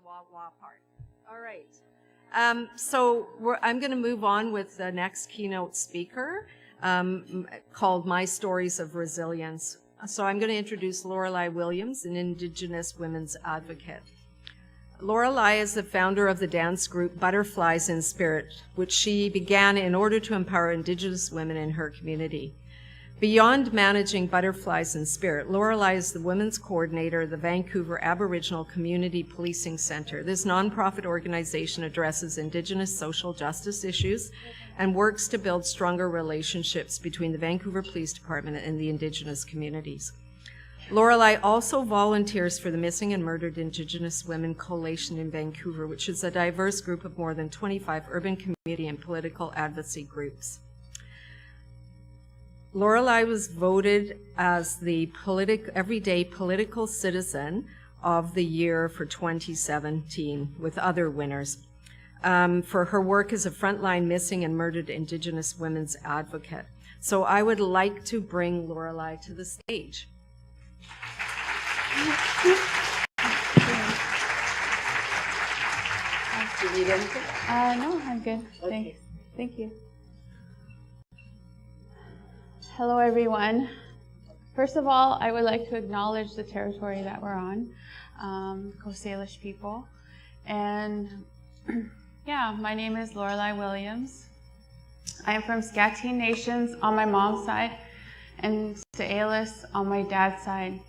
wah-wah part. All right. So I'm going to move on with the next keynote speaker called My Stories of Resilience. So I'm going to introduce Lorelei Williams, an Indigenous women's advocate. Lorelei is the founder of the dance group Butterflies in Spirit, which she began in order to empower Indigenous women in her community. Beyond managing Butterflies in Spirit, Lorelei is the women's coordinator of the Vancouver Aboriginal Community Policing Centre. This nonprofit organization addresses Indigenous social justice issues and works to build stronger relationships between the Vancouver Police Department and the Indigenous communities. Lorelei also volunteers for the Missing and Murdered Indigenous Women Coalition in Vancouver, which is a diverse group of more than 25 urban community and political advocacy groups. Lorelei was voted as the Everyday Political Citizen of the Year for 2017, with other winners, for her work as a frontline missing and murdered Indigenous women's advocate. So I would like to bring Lorelei to the stage. Do you need anything? No, I'm good. Okay. Thank you. Hello, everyone. First of all, I would like to acknowledge the territory that we're on, Coast Salish people. And yeah, my name is Lorelei Williams. I am from Skatine Nations on my mom's side and S'Alis on my dad's side.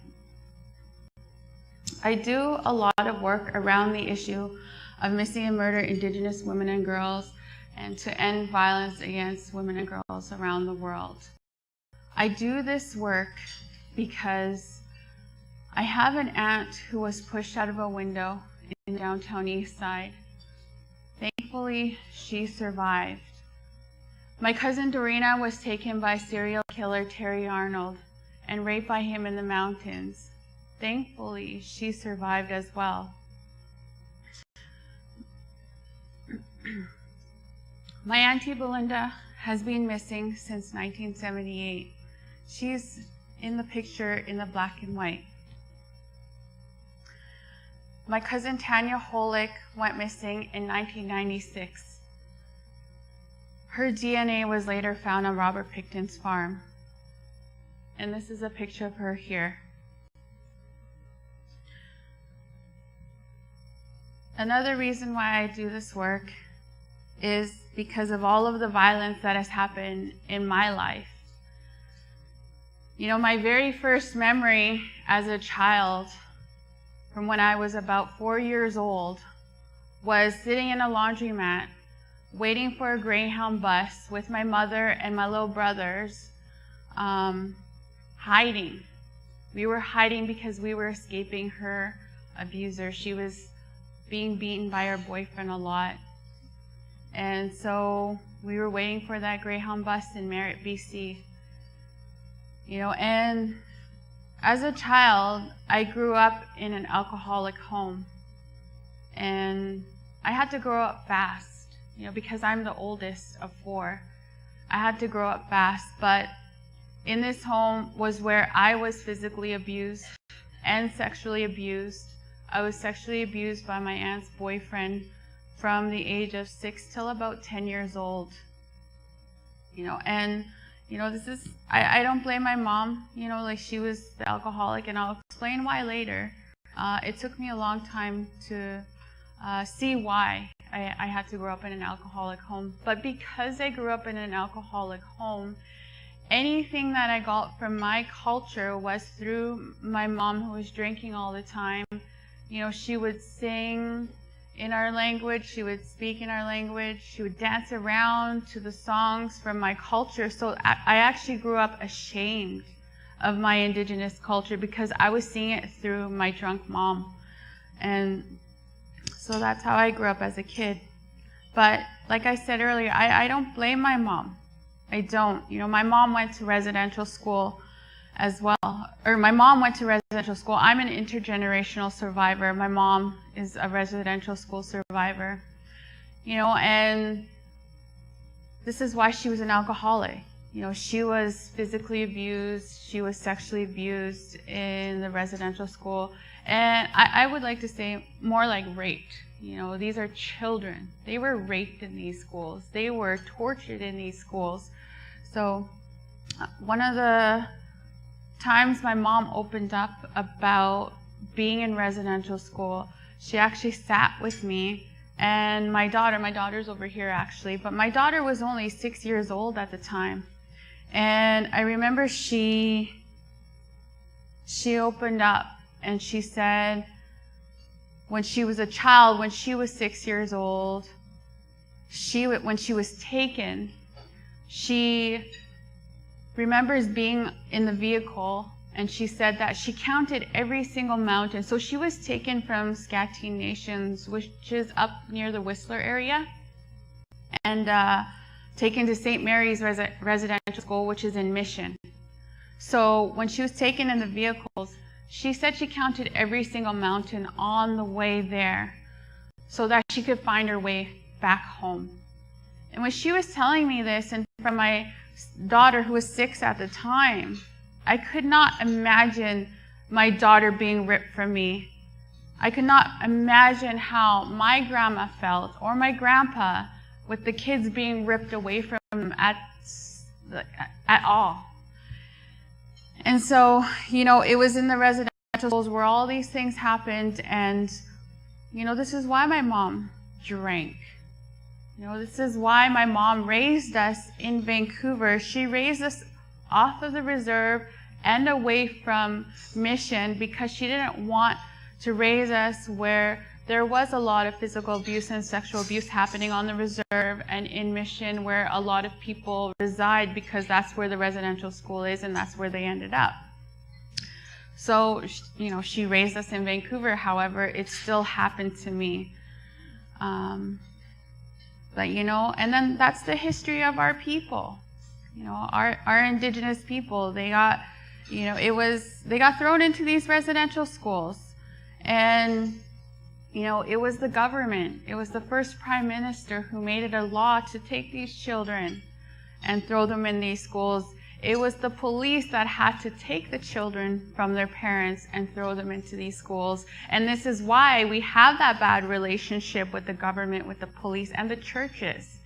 I do a lot of work around the issue of missing and murdered Indigenous women and girls and to end violence against women and girls around the world. I do this work because I have an aunt who was pushed out of a window in downtown East Side. Thankfully, she survived. My cousin Dorina was taken by serial killer Terry Arnold and raped by him in the mountains. Thankfully, she survived as well. My Auntie Belinda has been missing since 1978. She's in the picture in the black and white. My cousin Tanya Holick went missing in 1996. Her DNA was later found on Robert Picton's farm. And this is a picture of her here. Another reason why I do this work is because of all of the violence that has happened in my life. You know, my very first memory as a child, from when I was about 4 years old, was sitting in a laundromat, waiting for a Greyhound bus with my mother and my little brothers, hiding. We were hiding because we were escaping her abuser. She was being beaten by her boyfriend a lot. And so we were waiting for that Greyhound bus in Merritt, BC. You know, and as a child, I grew up in an alcoholic home. And I had to grow up fast, you know, because I'm the oldest of 4. I had to grow up fast, but in this home was where I was physically abused and sexually abused. I was sexually abused by my aunt's boyfriend from the age of 6 till about 10 years old. You know, and you know, this is, I don't blame my mom, you know, like she was the alcoholic, and I'll explain why later. It took me a long time to see why I had to grow up in an alcoholic home. But because I grew up in an alcoholic home, anything that I got from my culture was through my mom, who was drinking all the time. You know, she would sing in our language, she would speak in our language, she would dance around to the songs from my culture. So I actually grew up ashamed of my Indigenous culture because I was seeing it through my drunk mom. And so that's how I grew up as a kid. But like I said earlier, I don't blame my mom. I don't. You know, my mom went to residential school as well. Or my mom went to residential school. I'm an intergenerational survivor. My mom is a residential school survivor. You know, and this is why she was an alcoholic. You know, she was physically abused, she was sexually abused in the residential school, And I would like to say more like raped. You know, these are children. They were raped in these schools. They were tortured in these schools. So one of the times my mom opened up about being in residential school, she actually sat with me and my daughter's over here actually, but my daughter was only 6 years old at the time. And I remember she opened up and she said, when she was a child, when she was 6 years old, when she was taken, she remembers being in the vehicle, and she said that she counted every single mountain. So she was taken from Skatine Nations, which is up near the Whistler area, and taken to St. Mary's Residential School, which is in Mission. So when she was taken in the vehicles, she said she counted every single mountain on the way there so that she could find her way back home. And when she was telling me this, and from my daughter who was 6 at the time, I could not imagine my daughter being ripped from me. I could not imagine how my grandma felt or my grandpa with the kids being ripped away from them at all. And so, you know, it was in the residential schools where all these things happened, and, you know, this is why my mom drank. You know, this is why my mom raised us in Vancouver. She raised us off of the reserve and away from Mission because she didn't want to raise us where there was a lot of physical abuse and sexual abuse happening on the reserve and in Mission, where a lot of people reside because that's where the residential school is and that's where they ended up. So, you know, she raised us in Vancouver. However, it still happened to me. But, you know, and then that's the history of our people. You know, our Indigenous people, they got, you know, they got thrown into these residential schools. And, you know, it was the government, it was the first Prime Minister who made it a law to take these children and throw them in these schools. It was the police that had to take the children from their parents and throw them into these schools. And this is why we have that bad relationship with the government, with the police, and the churches.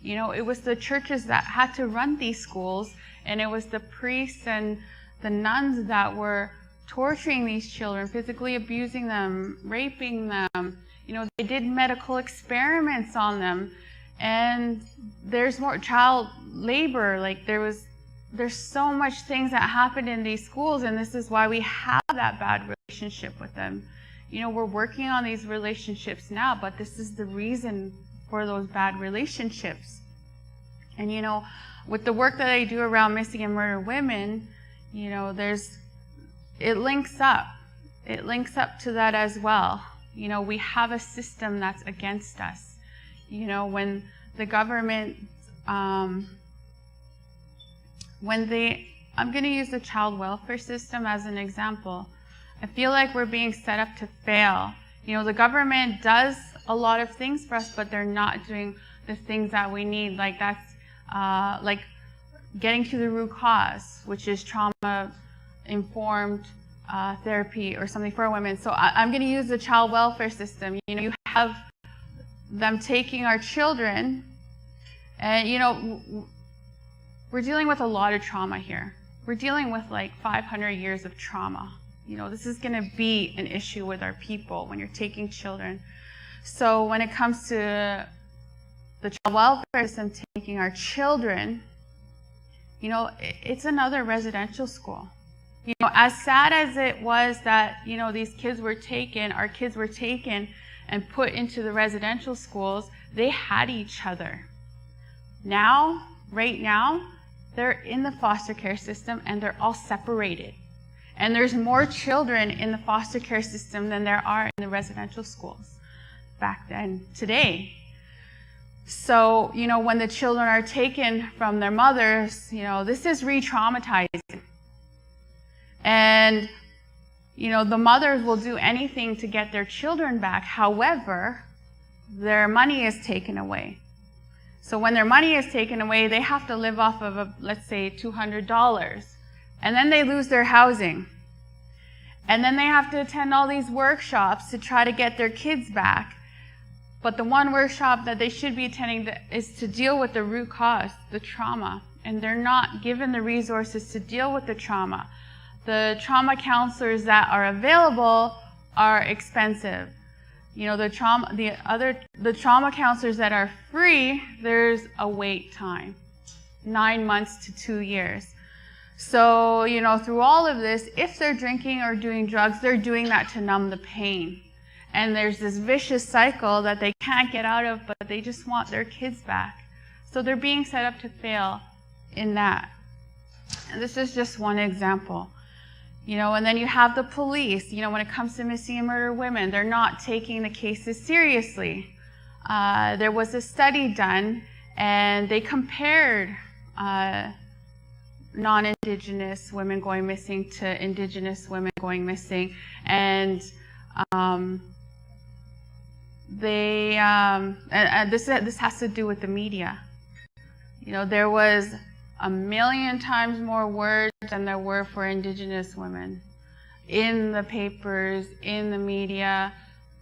You know, it was the churches that had to run these schools, and it was the priests and the nuns that were torturing these children, physically abusing them, raping them. You know, they did medical experiments on them. And there's more child labor. Like, there's so much things that happened in these schools, and this is why we have that bad relationship with them. You know, we're working on these relationships now, but this is the reason for those bad relationships. And, you know, with the work that I do around missing and murdered women, you know, it links up. It links up to that as well. You know, we have a system that's against us. You know, when the government, I'm going to use the child welfare system as an example. I feel like we're being set up to fail. You know, the government does a lot of things for us, but they're not doing the things that we need. Like like getting to the root cause, which is trauma-informed therapy or something for women. So I'm going to use the child welfare system. You know, you have them taking our children, and, you know, we're dealing with a lot of trauma here. We're dealing with like 500 years of trauma. You know, this is going to be an issue with our people when you're taking children. So when it comes to the child welfare system taking our children, you know, it's another residential school. You know, as sad as it was that, you know, these kids were taken, our kids were taken and put into the residential schools, they had each other. Now, right now, they're in the foster care system and they're all separated. And there's more children in the foster care system than there are in the residential schools back then, today. So, you know, when the children are taken from their mothers, you know, this is re-traumatizing. And, you know, the mothers will do anything to get their children back. However, their money is taken away. So when their money is taken away, they have to live off of, let's say, $200. And then they lose their housing. And then they have to attend all these workshops to try to get their kids back. But the one workshop that they should be attending is to deal with the root cause, the trauma. And they're not given the resources to deal with the trauma. The trauma counselors that are available are expensive. You know, the trauma counselors that are free, there's a wait time, 9 months to 2 years. So, you know, through all of this, if they're drinking or doing drugs, they're doing that to numb the pain. And there's this vicious cycle that they can't get out of, but they just want their kids back. So they're being set up to fail in that. And this is just one example. You know, and then you have the police. You know, when it comes to missing and murdered women, they're not taking the cases seriously. There was a study done, and they compared non-Indigenous women going missing to Indigenous women going missing, and this has to do with the media. You know, there was 1 million times more words than there were for Indigenous women in the papers, in the media.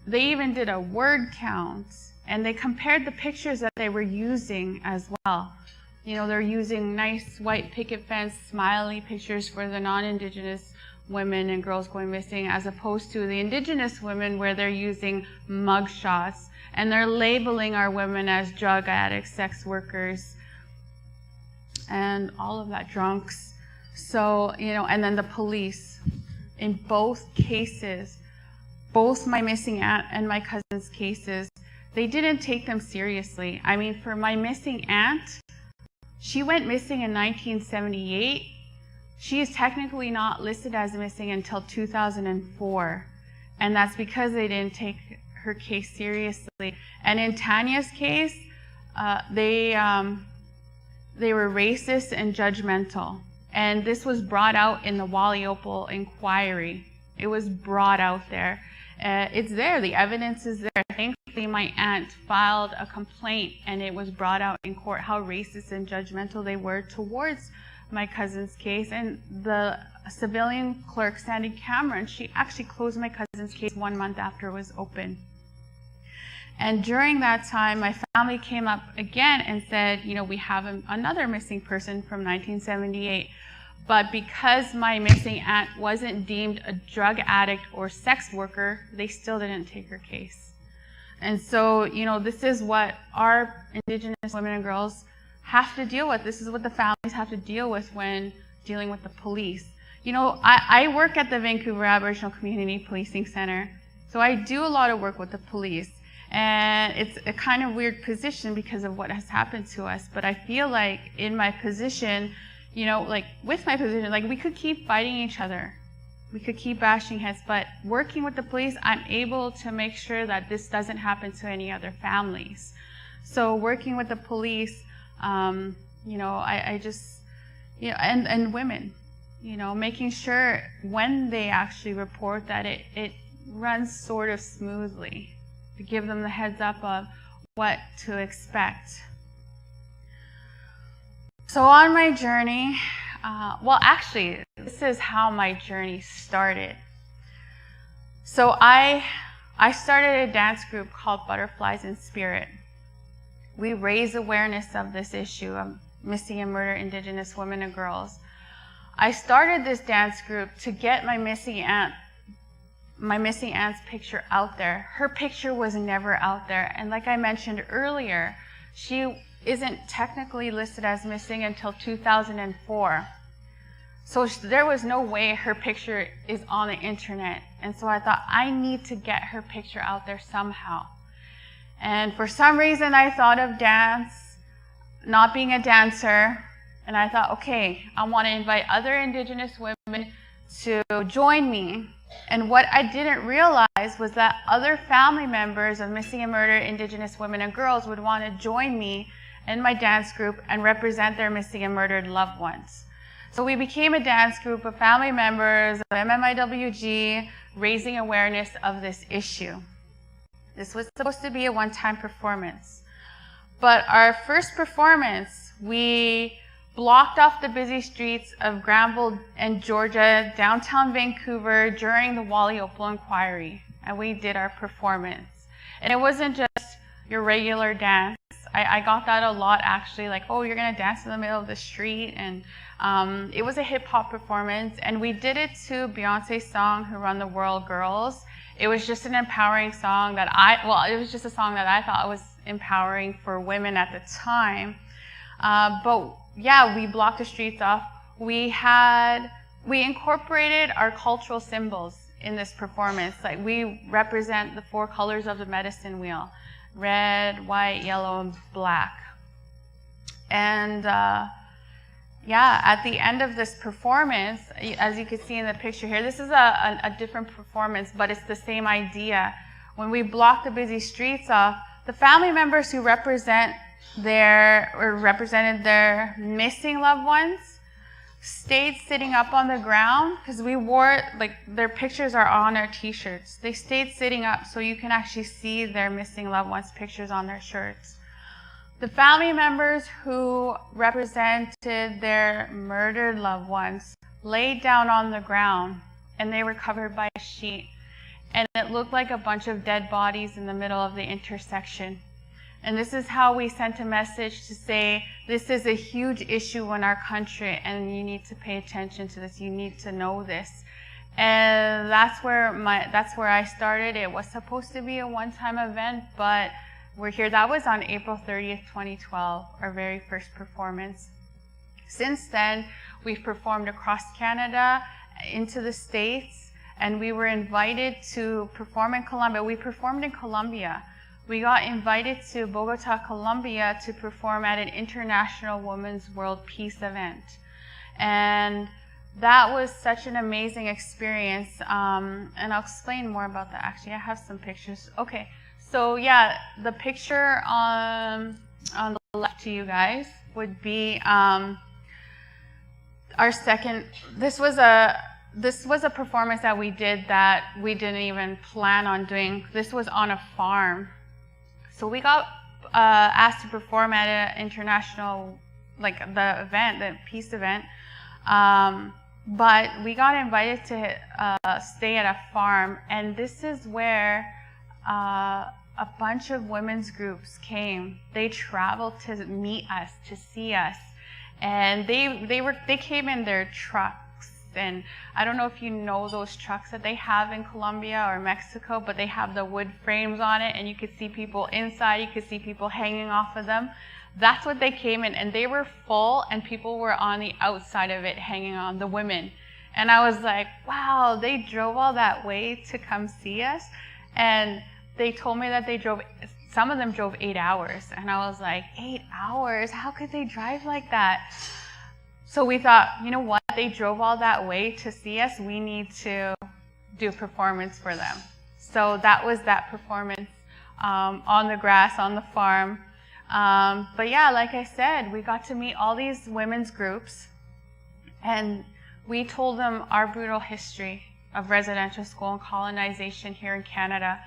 They even did a word count, and they compared the pictures that they were using as well. You know, they're using nice white picket fence, smiley pictures for the non-Indigenous women and girls going missing, as opposed to the Indigenous women where they're using mug shots, and they're labeling our women as drug addicts, sex workers, and all of that, drunks. So, you know, and then the police. In both cases, both my missing aunt and my cousin's cases, they didn't take them seriously. I mean, for my missing aunt, she went missing in 1978. She is technically not listed as missing until 2004. And that's because they didn't take her case seriously. And in Tanya's case, they were racist and judgmental. And this was brought out in the Wally Opal inquiry. It was brought out there. It's there, the evidence is there. Thankfully, my aunt filed a complaint, and it was brought out in court how racist and judgmental they were towards my cousin's case. And the civilian clerk, Sandy Cameron, she actually closed my cousin's case 1 month after it was open. And during that time, my family came up again and said, you know, we have another missing person from 1978. But because my missing aunt wasn't deemed a drug addict or sex worker, they still didn't take her case. And so, you know, this is what our Indigenous women and girls have to deal with. This is what the families have to deal with when dealing with the police. You know, I work at the Vancouver Aboriginal Community Policing Center, so I do a lot of work with the police. And it's a kind of weird position because of what has happened to us. But I feel like in my position, you know, like with my position, like we could keep fighting each other. We could keep bashing heads. But working with the police, I'm able to make sure that this doesn't happen to any other families. So working with the police, you know, I just, you know, and women, you know, making sure when they actually report that it runs sort of smoothly, to give them the heads up of what to expect. So on my journey, well, actually, this is how my journey started. So I started a dance group called Butterflies in Spirit. We raise awareness of this issue of missing and murdered Indigenous women and girls. I started this dance group to get my missing aunt's picture out there. Her picture was never out there. And like I mentioned earlier, she isn't technically listed as missing until 2004. So there was no way her picture is on the internet. And so I thought, I need to get her picture out there somehow. And for some reason, I thought of dance, not being a dancer. And I thought, okay, I want to invite other Indigenous women to join me. And what I didn't realize was that other family members of missing and murdered Indigenous women and girls would want to join me in my dance group and represent their missing and murdered loved ones. So we became a dance group of family members of MMIWG, raising awareness of this issue. This was supposed to be a one-time performance. But our first performance, we blocked off the busy streets of Granville and Georgia, downtown Vancouver during the Wally Opal inquiry. And we did our performance. And it wasn't just your regular dance. I got that a lot actually, like, oh, you're gonna dance in the middle of the street. And it was a hip hop performance. And we did it to Beyonce's song, Who Run the World Girls. It was just an empowering song that it was just a song that I thought was empowering for women at the time. But yeah, we blocked the streets off. We incorporated our cultural symbols in this performance. Like, we represent the 4 colors of the medicine wheel: red, white, yellow, and black. And yeah, at the end of this performance, as you can see in the picture here, this is a different performance, but it's the same idea. When we block the busy streets off, the family members who represented their missing loved ones stayed sitting up on the ground, because we wore, like, their pictures are on our t-shirts. They stayed sitting up so you can actually see their missing loved ones' pictures on their shirts. The family members who represented their murdered loved ones laid down on the ground, and they were covered by a sheet. And it looked like a bunch of dead bodies in the middle of the intersection. And this is how we sent a message to say, this is a huge issue in our country, and you need to pay attention to this. You need to know this. And that's where I started. It was supposed to be a one-time event, but we're here. That was on April 30th, 2012, our very first performance. Since then, we've performed across Canada, into the States, and we were invited to perform in Colombia. We performed in Colombia. We got invited to Bogota, Colombia, to perform at an International Women's World Peace event. And that was such an amazing experience. And I'll explain more about that. Actually, I have some pictures. Okay, so yeah, the picture on the left to you guys would be our second. This was a performance that we did that we didn't even plan on doing. This was on a farm. So we got asked to perform at an international, like the event, the peace event, but we got invited to stay at a farm, and this is where a bunch of women's groups came. They traveled to meet us, to see us, and they came in their trucks. And I don't know if you know those trucks that they have in Colombia or Mexico, but they have the wood frames on it, and you could see people inside, you could see people hanging off of them. That's what they came in, and they were full, and people were on the outside of it hanging on, the women. And I was like, wow, they drove all that way to come see us. And they told me that some of them drove 8 hours. And I was like, 8 hours? How could they drive like that? So we thought, you know what, they drove all that way to see us, we need to do a performance for them. So that was that performance on the grass, on the farm. But yeah, like I said, we got to meet all these women's groups, and we told them our brutal history of residential school and colonization here in Canada.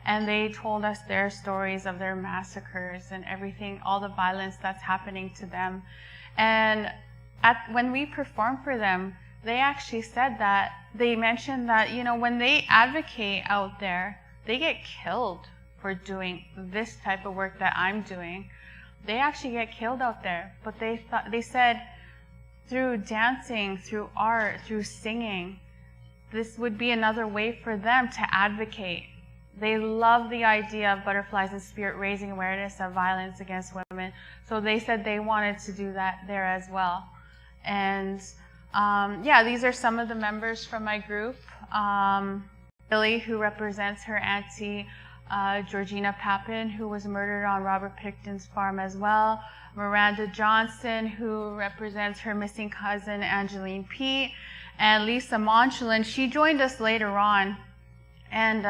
And they told us their stories of their massacres and everything, all the violence that's happening to them. And when we performed for them, they actually said that, they mentioned that, you know, when they advocate out there, they get killed for doing this type of work that I'm doing. They actually get killed out there. But they said through dancing, through art, through singing, this would be another way for them to advocate. They love the idea of butterflies and spirit, raising awareness of violence against women. So they said they wanted to do that there as well. And yeah, these are some of the members from my group. Billy, who represents her auntie, Georgina Papin, who was murdered on Robert Picton's farm as well. Miranda Johnson, who represents her missing cousin, Angeline Pete. And Lisa Monchelin, she joined us later on. And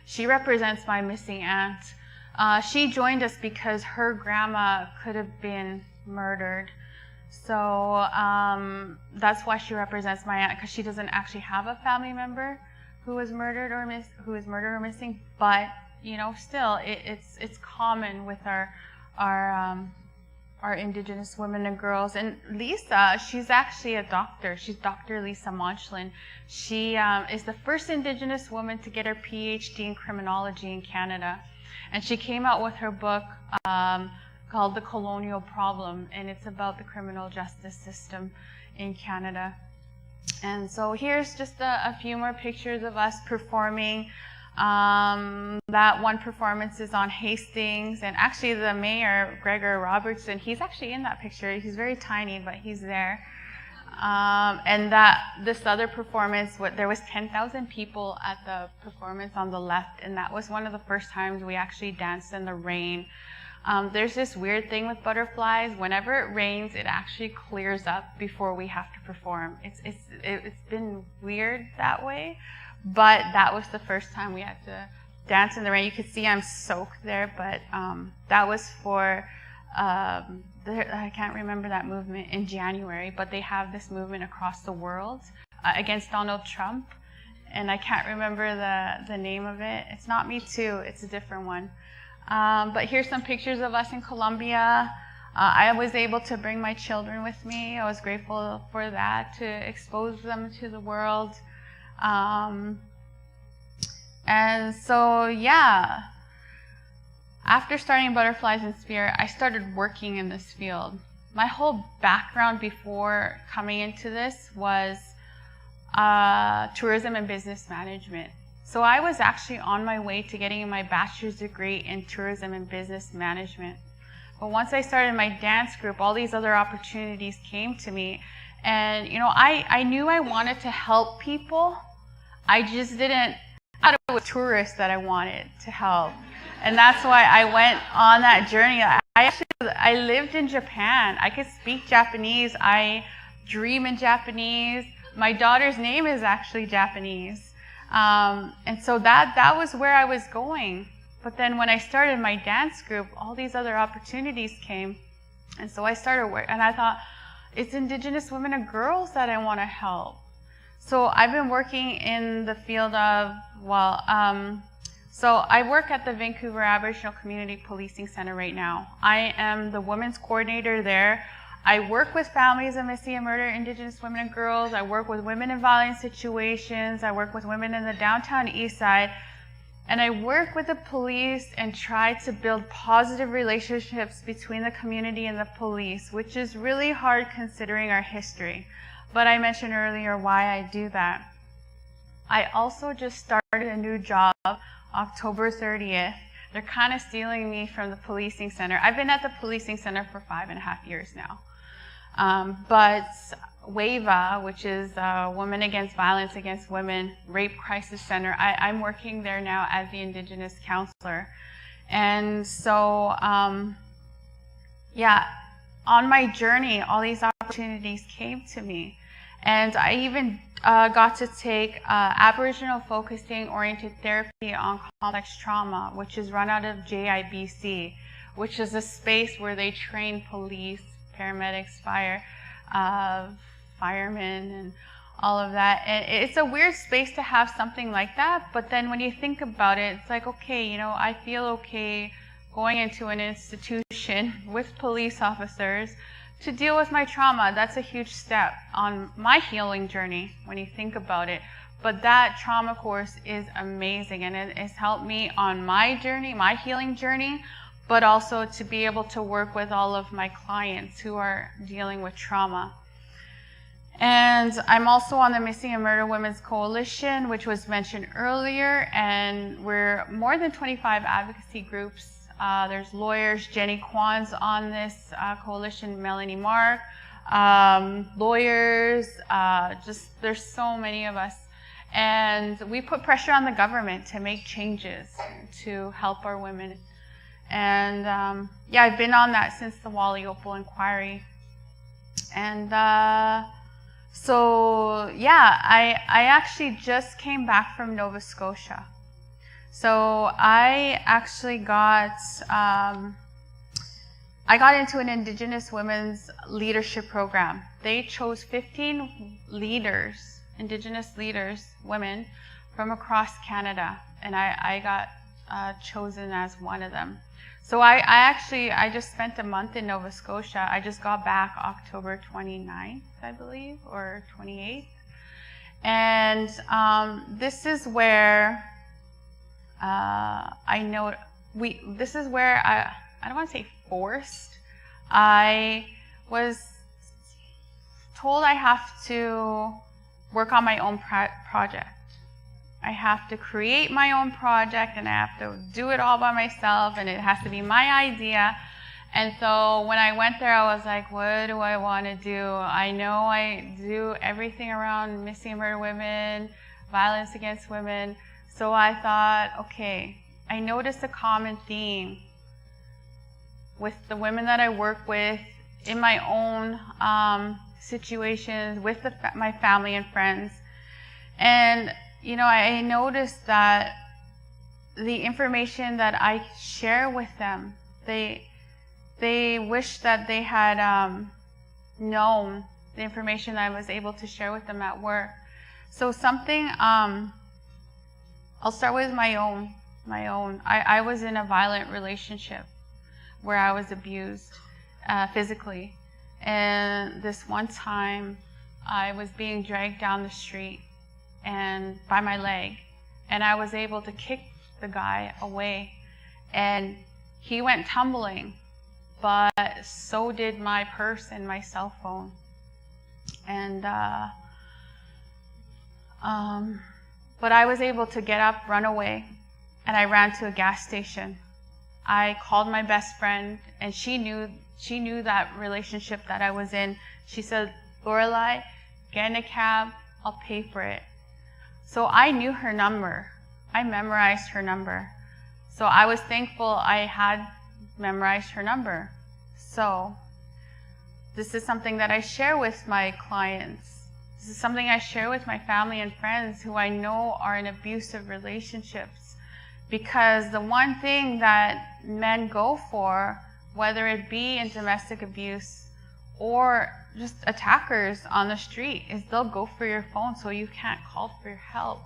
she represents my missing aunt. She joined us because her grandma could have been murdered. So that's why she represents my aunt, because she doesn't actually have a family member who was murdered or missing. But you know, still, it's common with our our Indigenous women and girls. And Lisa, she's actually a doctor. She's Dr. Lisa Monchlin. She is the first Indigenous woman to get her PhD in criminology in Canada. And she came out with her book called The Colonial Problem, and it's about the criminal justice system in Canada. And so here's just a few more pictures of us performing. That one performance is on Hastings, and actually the mayor, Gregor Robertson, he's actually in that picture. He's very tiny, but he's there. And this other performance, there was 10,000 people at the performance on the left, and that was one of the first times we actually danced in the rain. There's this weird thing with butterflies. Whenever it rains, it actually clears up before we have to perform. It's been weird that way. But that was the first time we had to dance in the rain. You could see I'm soaked there, but that was for, I can't remember that movement in January, but they have this movement across the world against Donald Trump, and I can't remember the name of it. It's not Me Too, it's a different one. But here's some pictures of us in Colombia. I was able to bring my children with me. I was grateful for that, to expose them to the world. And so, yeah, after starting Butterflies in Spirit, I started working in this field. My whole background before coming into this was tourism and business management. So I was actually on my way to getting my bachelor's degree in tourism and business management. But once I started my dance group, all these other opportunities came to me. And, you know, I knew I wanted to help people. I just didn't, I thought it was tourists that I wanted to help. And that's why I went on that journey. I lived in Japan. I could speak Japanese. I dream in Japanese. My daughter's name is actually Japanese. And so that was where I was going. But then when I started my dance group, all these other opportunities came. And so I started work, and I thought, it's Indigenous women and girls that I want to help. So I've been working in the field of, so I work at the Vancouver Aboriginal Community Policing Center right now. I am the women's coordinator there. I work with families of missing and murdered Indigenous women and girls. I work with women in violent situations. I work with women in the downtown east side. And I work with the police and try to build positive relationships between the community and the police, which is really hard considering our history. But I mentioned earlier why I do that. I also just started a new job October 30th. They're kind of stealing me from the policing center. I've been at the policing center for 5.5 years now. But WAVA, which is Women Against Violence Against Women Rape Crisis Center, I'm working there now as the Indigenous counselor. And so, yeah, on my journey, all these opportunities came to me. And I even got to take Aboriginal focusing oriented therapy on complex trauma, which is run out of JIBC, which is a space where they train police, paramedics, firemen, and all of that. And it's a weird space to have something like that, but then when you think about it, it's like, okay, you know, I feel okay going into an institution with police officers to deal with my trauma. That's a huge step on my healing journey when you think about it. But that trauma course is amazing, and it has helped me on my journey, my healing journey, but also to be able to work with all of my clients who are dealing with trauma. And I'm also on the Missing and Murdered Women's Coalition, which was mentioned earlier, and we're more than 25 advocacy groups. There's lawyers, Jenny Kwan's on this coalition, Melanie Mark, lawyers, there's so many of us. And we put pressure on the government to make changes to help our women. And yeah, I've been on that since the Wally Opal inquiry. And so yeah, I actually just came back from Nova Scotia. So I actually got into an Indigenous women's leadership program. They chose 15 leaders, Indigenous leaders, women from across Canada, and I got chosen as one of them. So I just spent a month in Nova Scotia. I just got back October 29th, I believe, or 28th. And this is where this is where I don't want to say forced. I was told I have to work on my own project. I have to create my own project, and I have to do it all by myself, and it has to be my idea. And so when I went there, I was like, what do I want to do? I know I do everything around missing and murdered women, violence against women. So I thought, okay, I noticed a common theme with the women that I work with in my own situations with my family and friends. And, you know, I noticed that the information that I share with them, they wish that they had known the information that I was able to share with them at work. So something, I'll start with my own. I was in a violent relationship where I was abused physically. And this one time, I was being dragged down the street and by my leg, and I was able to kick the guy away, and he went tumbling, but so did my purse and my cell phone. And but I was able to get up, run away, and I ran to a gas station. I called my best friend, and she knew that relationship that I was in. She said, Lorelei, get in a cab, I'll pay for it. So I knew her number. I memorized her number. So I was thankful I had memorized her number. So this is something that I share with my clients. This is something I share with my family and friends who I know are in abusive relationships. Because the one thing that men go for, whether it be in domestic abuse or just attackers on the street, is they'll go for your phone so you can't call for your help.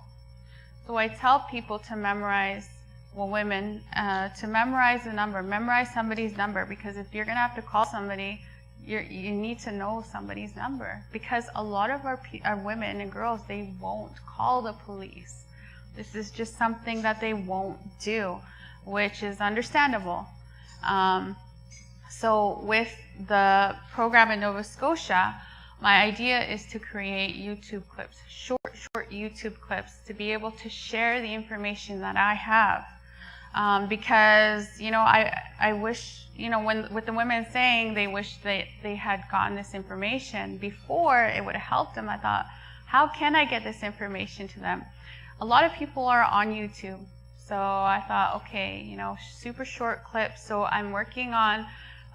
So I tell people to memorize, well, women, to memorize the number, memorize somebody's number, because if you're gonna have to call somebody, you need to know somebody's number. Because a lot of our women and girls, they won't call the police. This is just something that they won't do, which is understandable. So with the program in Nova Scotia, my idea is to create YouTube clips, short YouTube clips, to be able to share the information that I have. Because, you know, I wish, you know, with the women saying they wish they had gotten this information before, it would have helped them. I thought, how can I get this information to them? A lot of people are on YouTube. So I thought, okay, you know, super short clips. So I'm working on,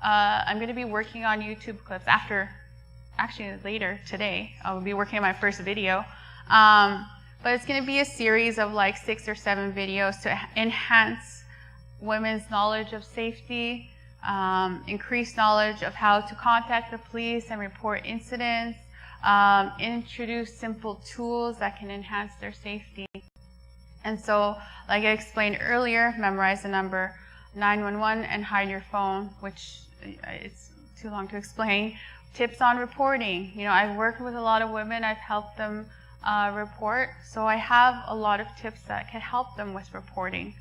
I'm going to be working on YouTube clips actually later today. I'll be working on my first video. But it's going to be a series of like 6 or 7 videos to enhance women's knowledge of safety, increase knowledge of how to contact the police and report incidents, introduce simple tools that can enhance their safety. And so, like I explained earlier, memorize the number 911 and hide your phone, which it's too long to explain. Tips on reporting. You know, I've worked with a lot of women. I've helped them report. So I have a lot of tips that can help them with reporting.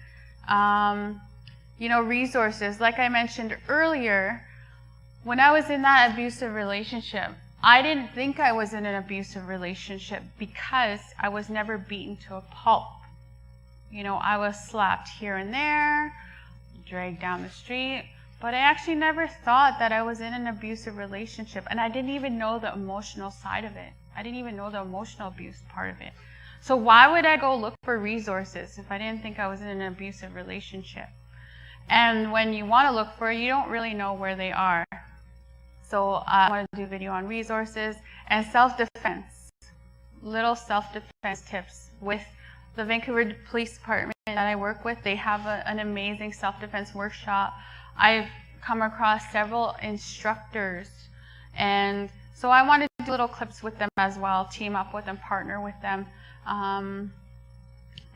You know, resources. Like I mentioned earlier, when I was in that abusive relationship, I didn't think I was in an abusive relationship because I was never beaten to a pulp. You know, I was slapped here and there, dragged down the street, but I actually never thought that I was in an abusive relationship, and I didn't even know the emotional side of it. I didn't even know the emotional abuse part of it. So why would I go look for resources if I didn't think I was in an abusive relationship? And when you want to look for it, you don't really know where they are. So I want to do a video on resources and self-defense, little self-defense tips. With the Vancouver Police Department that I work with, they have an amazing self-defense workshop. I've come across several instructors, and so I want to do little clips with them as well, team up with them, partner with them.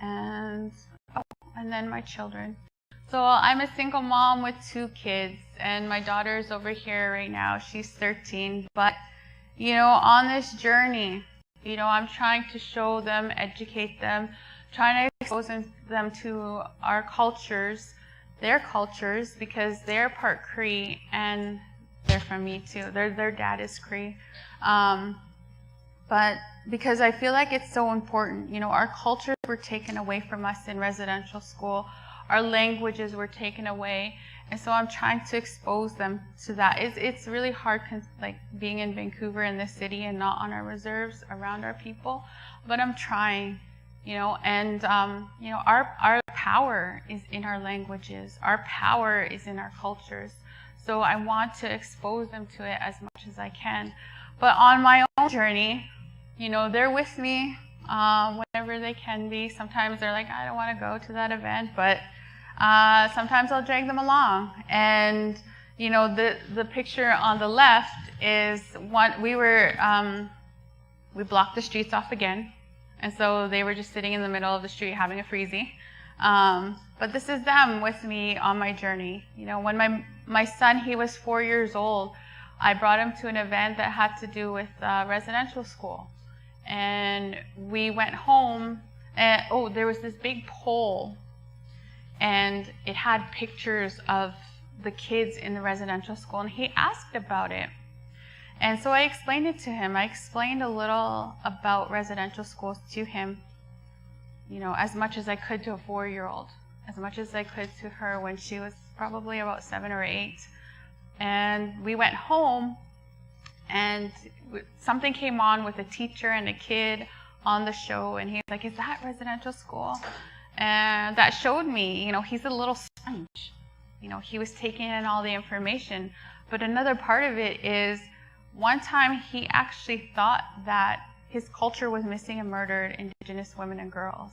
And and then my children. So I'm a single mom with 2 kids, and my daughter's over here right now. She's 13. But, on this journey, I'm trying to show them, educate them, trying to expose them to our cultures, their cultures, because they're part Cree, and they're from me too. Their dad is Cree. But because I feel like it's so important, our cultures were taken away from us in residential school. Our languages were taken away. And so I'm trying to expose them to that. It's really hard, like being in Vancouver in this city and not on our reserves around our people. But I'm trying, and our power is in our languages. Our power is in our cultures. So I want to expose them to it as much as I can. But on my own journey, they're with me whenever they can be. Sometimes they're like, I don't want to go to that event, but sometimes I'll drag them along. And the picture on the left is one. We blocked the streets off again, and so they were just sitting in the middle of the street having a freezy. But this is them with me on my journey. When my son, he was 4 years old, I brought him to an event that had to do with residential school. And we went home, and there was this big pole, and it had pictures of the kids in the residential school, and he asked about it. And so I explained it to him. I explained a little about residential schools to him, as much as I could to a 4-year-old, as much as I could to her when she was probably about 7 or 8. And we went home, and something came on with a teacher and a kid on the show, and he was like, is that residential school? And that showed me, he's a little sponge. He was taking in all the information. But another part of it is, one time he actually thought that his culture was missing and murdered Indigenous women and girls.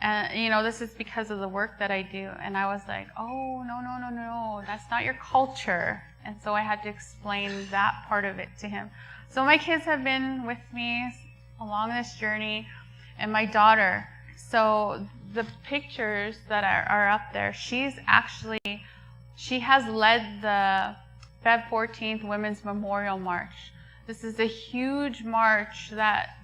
And, this is because of the work that I do. And I was like, oh, no, that's not your culture. And so I had to explain that part of it to him. So my kids have been with me along this journey, and my daughter. So the pictures that are up there, she has led the Feb 14th Women's Memorial March. This is a huge march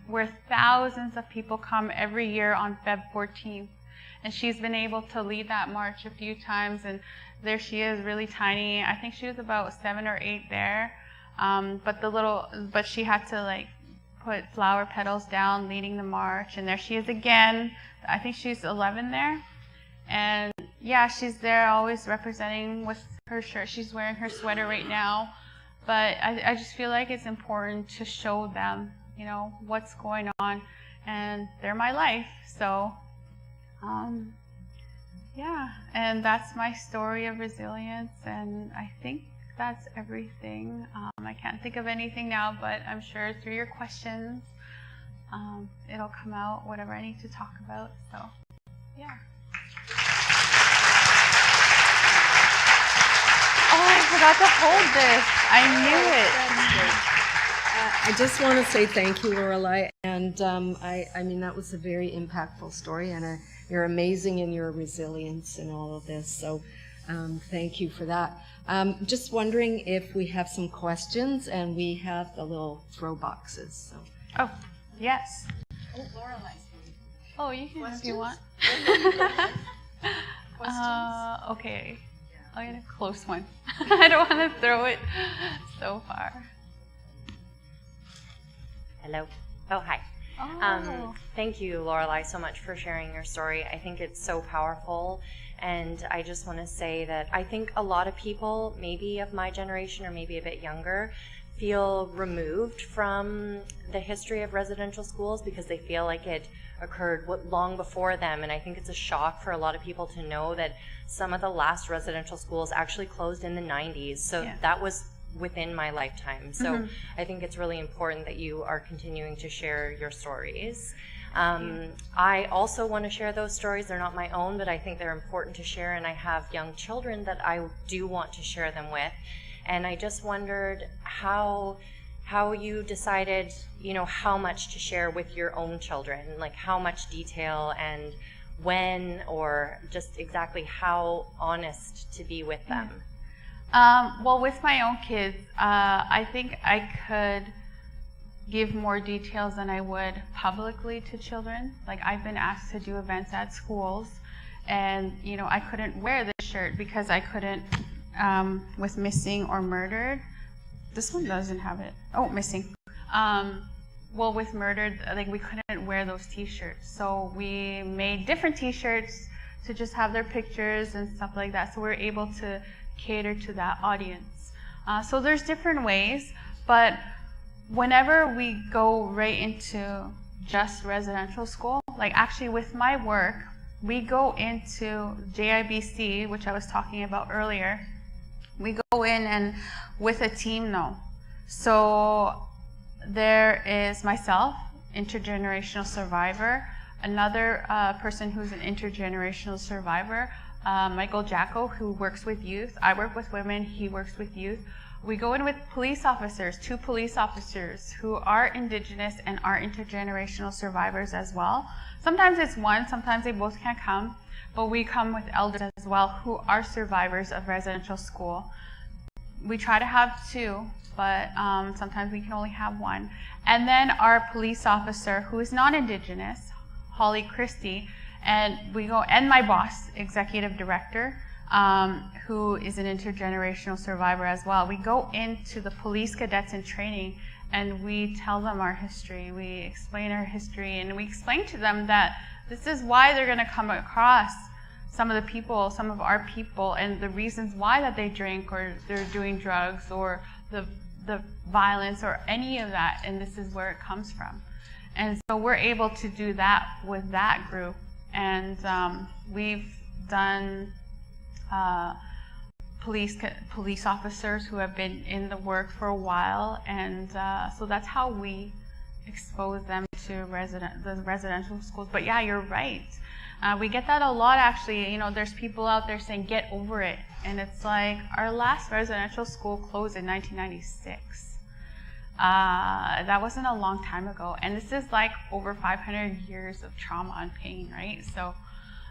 where thousands of people come every year on Feb 14th. And she's been able to lead that march a few times, and there she is, really tiny. I think she was about 7 or 8 there. But she had to put flower petals down, leading the march. And there she is again. I think she's 11 there. And yeah, she's there always representing with her shirt. She's wearing her sweater right now. But I just feel like it's important to show them, what's going on. And they're my life. So, yeah. And that's my story of resilience. And I think that's everything. I can't think of anything now, but I'm sure through your questions, it'll come out, whatever I need to talk about. So, yeah. Oh, I forgot to hold this. I knew it. I just want to say thank you, Lorelei. And I mean, that was a very impactful story, and you're amazing in your resilience in all of this. So thank you for that. Just wondering if we have some questions, and we have the little throw boxes. So. Oh, yes. Oh, Lorelei's. Oh, you can if you want. Questions? Okay. I'll get a close one. I don't want to throw it so far. Hello. Oh, hi. Oh. Thank you, Lorelei, so much for sharing your story. I think it's so powerful. And I just want to say that I think a lot of people, maybe of my generation or maybe a bit younger, feel removed from the history of residential schools because they feel like it occurred long before them. And I think it's a shock for a lot of people to know that some of the last residential schools actually closed in the 90s. So yeah. That was within my lifetime. So I think it's really important that you are continuing to share your stories. I also want to share those stories. They're not my own, but I think they're important to share, and I have young children that I do want to share them with. And I just wondered how you decided, how much to share with your own children, like how much detail and when, or just exactly how honest to be with them? Well, with my own kids, I think I could give more details than I would publicly to children. Like, I've been asked to do events at schools, and I couldn't wear this shirt because I couldn't, with missing or murdered. This one doesn't have it. Oh, missing. Well, with murdered, like, we couldn't wear those t-shirts. So we made different t-shirts to just have their pictures and stuff like that. So we're able to cater to that audience. So there's different ways, but whenever we go right into just residential school, like actually with my work, we go into JIBC, which I was talking about earlier. We go in and with a team though. So there is myself, intergenerational survivor, another person who's an intergenerational survivor, Michael Jacko, who works with youth. I work with women, he works with youth. We go in with police officers, 2 police officers who are Indigenous and are intergenerational survivors as well. Sometimes it's one, sometimes they both can't come, but we come with elders as well who are survivors of residential school. We try to have 2, but sometimes we can only have 1. And then our police officer, who is non-Indigenous, Holly Christie, and my boss, executive director, who is an intergenerational survivor as well. We go into the police cadets in training and we tell them our history. We explain our history, and we explain to them that this is why they're going to come across some of our people, and the reasons why that they drink or they're doing drugs or the violence or any of that, and this is where it comes from. And so we're able to do that with that group, and we've done police officers who have been in the work for a while, and so that's how we expose them to the residential schools. But yeah, you're right. We get that a lot, actually. There's people out there saying, get over it. And it's like, our last residential school closed in 1996. That wasn't a long time ago. And this is like over 500 years of trauma and pain, right? So,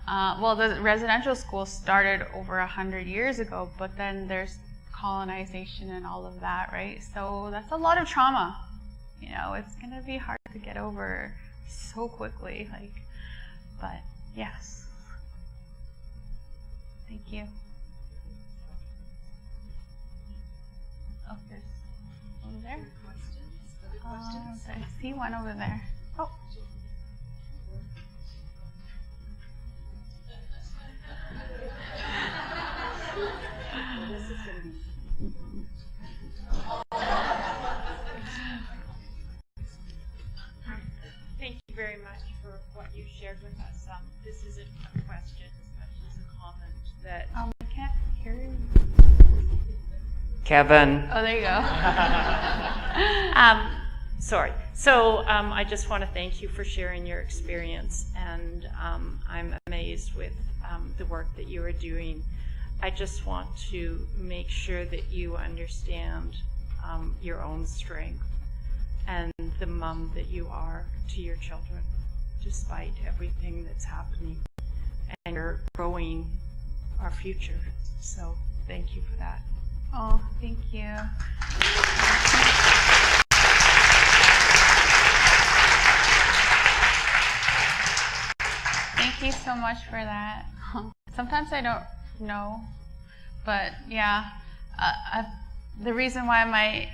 well, the residential school started over 100 years ago, but then there's colonization and all of that, right? So that's a lot of trauma. It's going to be hard to get over so quickly, but yes. Thank you. Oh, there's over there. I see one over there. Oh. Thank you very much for what you shared with us. This isn't a question, but it's a comment that... I can't hear you. Kevin. Oh, there you go. Sorry. So I just want to thank you for sharing your experience, and I'm amazed with the work that you are doing. I just want to make sure that you understand your own strength and the mom that you are to your children, despite everything that's happening. And you're growing our future. So thank you for that. Oh, thank you. Thank you so much for that. Sometimes I don't know, but yeah, the reason why my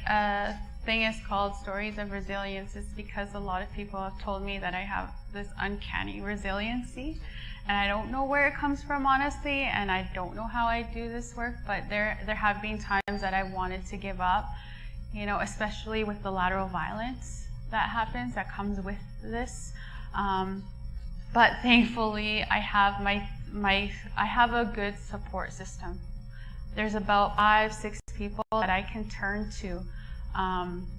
thing is called Stories of Resilience is because a lot of people have told me that I have this uncanny resiliency, and I don't know where it comes from, honestly, and I don't know how I do this work, but there have been times that I wanted to give up, especially with the lateral violence that happens, that comes with this. But thankfully, I have I have a good support system. There's about 5-6 people that I can turn to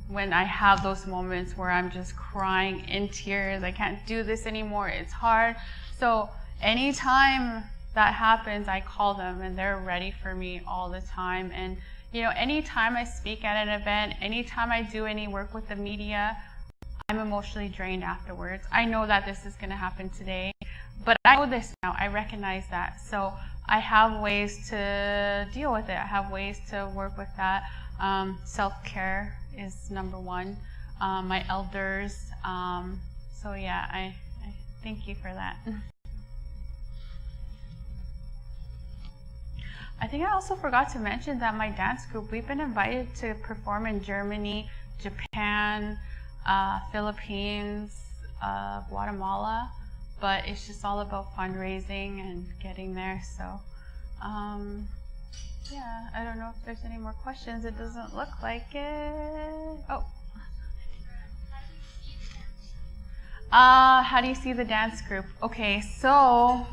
when I have those moments where I'm just crying in tears. I can't do this anymore. It's hard. So anytime that happens, I call them, and they're ready for me all the time. And anytime I speak at an event, anytime I do any work with the media, I'm emotionally drained afterwards. I know that this is going to happen today, but I know this now. I recognize that. So I have ways to deal with it. I have ways to work with that. Self-care is number one. My elders. So yeah, I thank you for that. I think I also forgot to mention that my dance group, we've been invited to perform in Germany, Japan, Philippines, Guatemala, but it's just all about fundraising and getting there. So yeah, I don't know if there's any more questions. It doesn't look like it. Oh. How do you see the dance group? Okay, so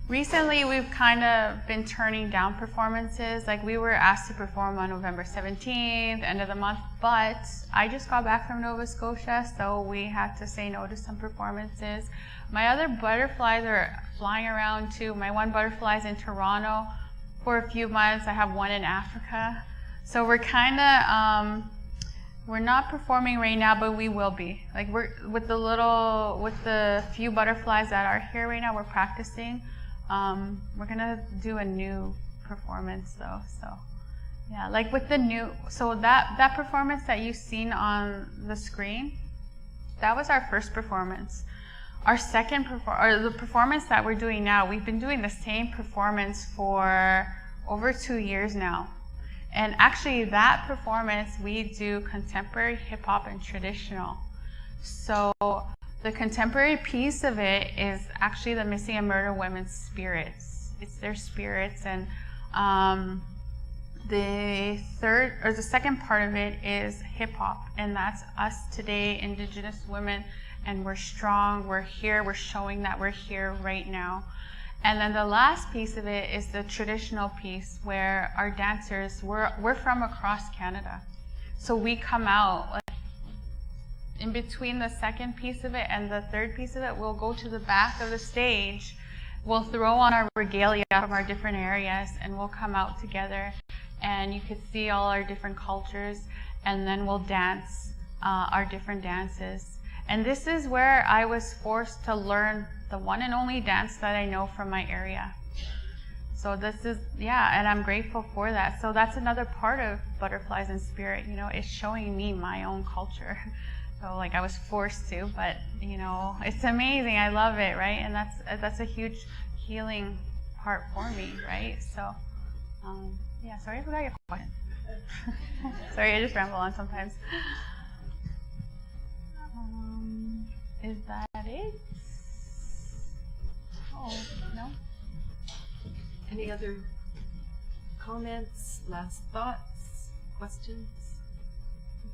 recently we've kind of been turning down performances. Like, we were asked to perform on November 17th, end of the month, but I just got back from Nova Scotia, so we had to say no to some performances. My other butterflies are flying around too. My one butterfly is in Toronto for a few months. I have one in Africa. So we're kind of, we're not performing right now, but we will be. Like, we're with the few butterflies that are here right now, we're practicing. We're gonna do a new performance though, so yeah, like with the new, so that performance that you've seen on the screen, that was our first performance. Our second the performance that we're doing now, we've been doing the same performance for over 2 years now. And actually that performance, we do contemporary, hip hop, and traditional. So the contemporary piece of it is actually the missing and murdered women's spirits. It's their spirits, and the second part of it is hip hop, and that's us today, Indigenous women, and we're strong, we're here, we're showing that we're here right now. And then the last piece of it is the traditional piece, where our dancers, we're from across Canada. So we come out, like, in between the second piece of it and the third piece of it, we'll go to the back of the stage, we'll throw on our regalia from our different areas, and we'll come out together, and you could see all our different cultures, and then we'll dance our different dances. And this is where I was forced to learn the one and only dance that I know from my area. So this is, yeah, and I'm grateful for that. So that's another part of Butterflies in Spirit, you know, it's showing me my own culture. So, like, I was forced to, but, you know, it's amazing. I love it, right? And that's a huge healing part for me, right? So, yeah, sorry I forgot your question. Sorry, I just ramble on sometimes. Is that it? Oh, no? Any other comments, last thoughts, questions?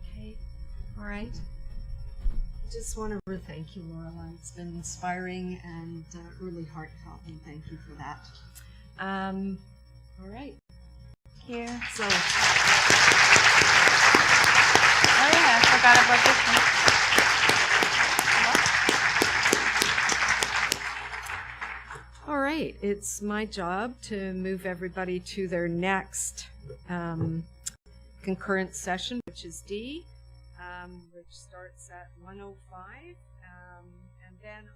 Okay, all right. I just want to thank you, Lorelei. It's been inspiring and really heartfelt, and thank you for that. All right. Thank you. So, Oh yeah, I forgot about this one. all right, it's my job to move everybody to their next concurrent session, which is D, which starts at 1:05, and then